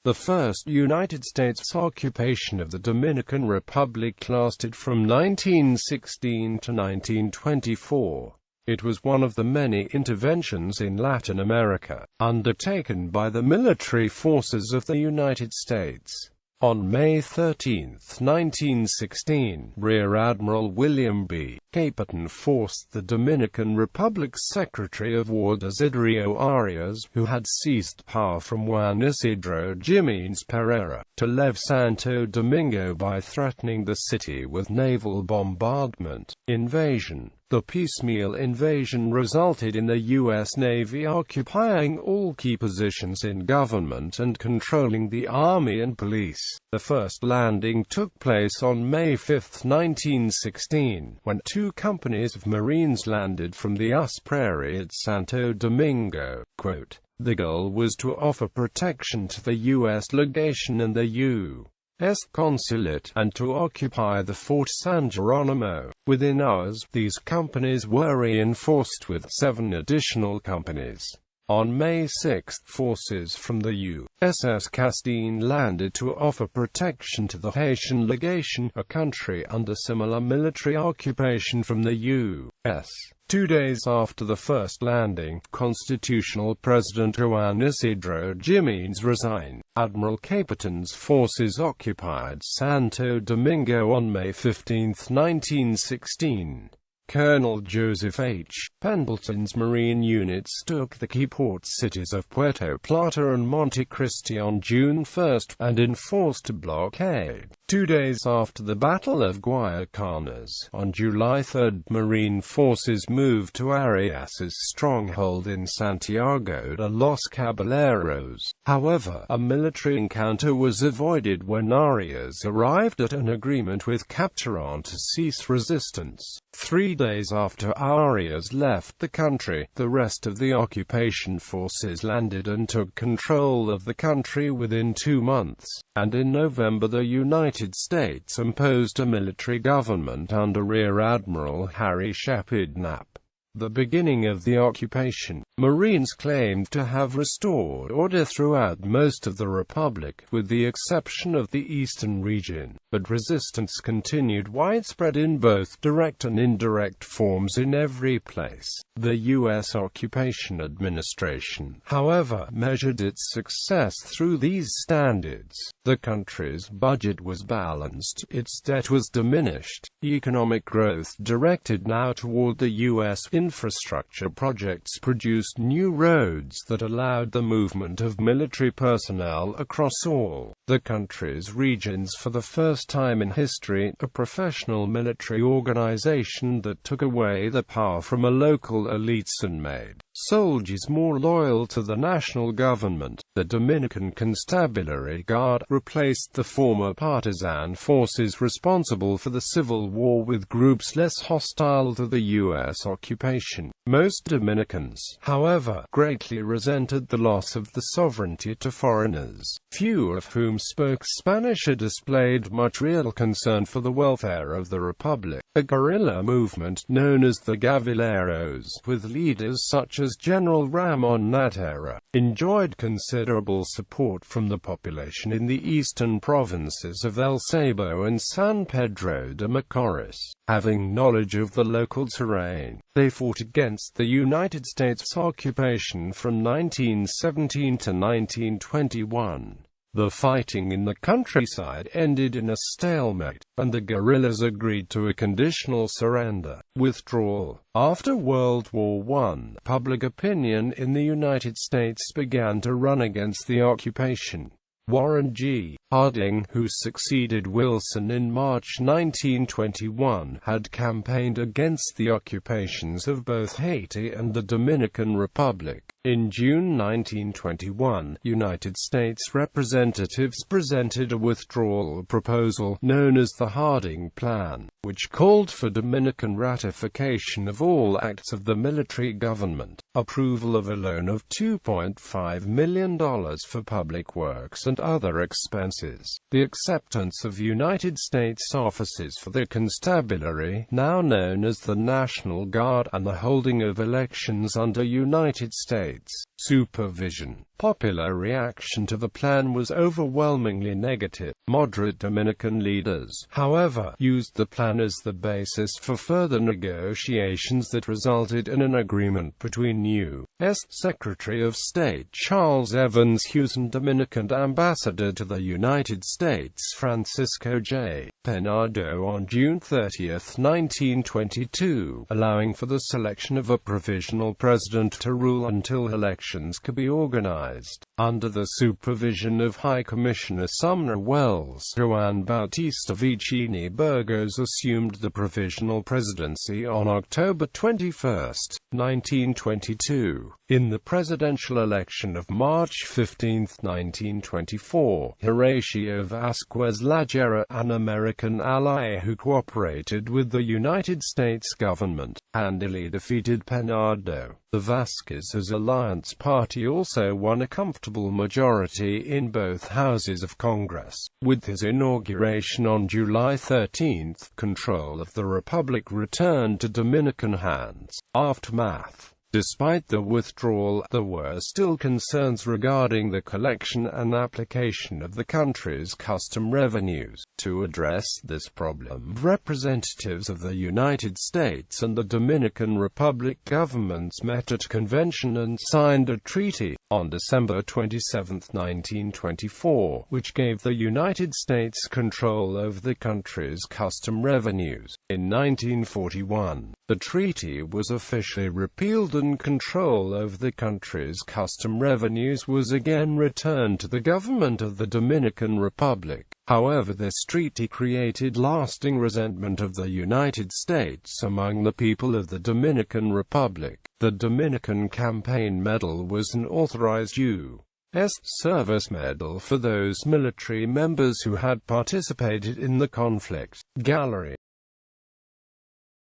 The first United States occupation of the Dominican Republic lasted from 1916 to 1924. It was one of the many interventions in Latin America, undertaken by the military forces of the United States. On May 13, 1916, Rear Admiral William B.Caperton forced the Dominican Republic's Secretary of War Desiderio Arias, who had seized power from Juan Isidro Jimenes Pereyra, to leave Santo Domingo by threatening the city with naval bombardment. Invasion. The piecemeal invasion resulted in the U.S. Navy occupying all key positions in government and controlling the Army and police. The first landing took place on May 5, 1916, when 2 companies of Marines landed from the US Prairie at Santo Domingo. Quote, "The goal was to offer protection to the U.S. legation and the U.S. consulate, and to occupy the Fort San Geronimo. Within hours, these companies were reinforced with 7 additional companies. On May 6, forces from the USS Castine landed to offer protection to the Haitian legation, a country under similar military occupation from the U.S. 2 days after the first landing, Constitutional President Juan Isidro Jimenes resigned. Admiral Caperton's forces occupied Santo Domingo on May 15, 1916. Colonel Joseph H. Pendleton's Marine units took the key port cities of Puerto Plata and Monte Cristi on June 1, and enforced a blockade. 2 days after the Battle of Guayacanes, on July 3, Marine forces moved to Arias's stronghold in Santiago de los Caballeros. However, a military encounter was avoided when Arias arrived at an agreement with Caperton to cease resistance. 3 days after Arias left the country, the rest of the occupation forces landed and took control of the country within 2 months, and in November the United States imposed a military government under Rear Admiral Harry Shepard Knapp. The beginning of the occupation, Marines claimed to have restored order throughout most of the Republic, with the exception of the eastern region, but resistance continued widespread in both direct and indirect forms in every place. The U.S. Occupation Administration, however, measured its success through these standards. The country's budget was balanced, its debt was diminished, economic growth directed now toward the U.S. infrastructure projects produced new roads that allowed the movement of military personnel across all the country's regions. For the first time in history, a professional military organization that took away the power from a local elites and made soldiers more loyal to the national government. The Dominican Constabulary Guard replaced the former partisan forces responsible for the Civil War with groups less hostile to the U.S. occupation. Most Dominicans, however, greatly resented the loss of the sovereignty to foreigners, few of whom spoke Spanish or displayed much real concern for the welfare of the Republic. A guerrilla movement known as the Guerrilleros, with leaders such as General Ramon Natera, enjoyed considerable support from the population in the eastern provinces of El Sabo and San Pedro de Macorís. Having knowledge of the local terrain, they fought against the United States occupation from 1917 to 1921. The fighting in the countryside ended in a stalemate, and the guerrillas agreed to a conditional surrender withdrawal. After World War I, public opinion in the United States began to run against the occupation. Warren G. Harding, who succeeded Wilson in March 1921, had campaigned against the occupations of both Haiti and the Dominican Republic. In June 1921, United States representatives presented a withdrawal proposal, known as the Harding Plan, which called for Dominican ratification of all acts of the military government, approval of a loan of $2.5 million for public works and other expenses, the acceptance of United States offices for the Constabulary, now known as the National Guard, and the holding of elections under United States States. Supervision. Popular reaction to the plan was overwhelmingly negative. Moderate Dominican leaders, however, used the plan as the basis for further negotiations that resulted in an agreement between U.S. Secretary of State Charles Evans Hughes and Dominican Ambassador to the United States Francisco J. Penardo on June 30, 1922, allowing for the selection of a provisional president to rule until elections could be organized. Under the supervision of High Commissioner Sumner Welles, Juan Bautista Vicini Burgos assumed the provisional presidency on October 21, 1922. In the presidential election of March 15, 1924, Horacio Vasquez Lagera, an American ally who cooperated with the United States government, handily defeated Penardo. The Vasquez's Alliance Party also won a comfortable majority in both houses of Congress. With his inauguration on July 13, control of the Republic returned to Dominican hands. Aftermath. Despite the withdrawal, there were still concerns regarding the collection and application of the country's custom revenues. To address this problem, representatives of the United States and the Dominican Republic governments met at a convention and signed a treaty on December 27, 1924, which gave the United States control over the country's custom revenues. In 1941, the treaty was officially repealed and control over the country's custom revenues was again returned to the government of the Dominican Republic. However, this treaty created lasting resentment of the United States among the people of the Dominican Republic. The Dominican Campaign Medal was an authorized U.S. service medal for those military members who had participated in the conflict. Gallery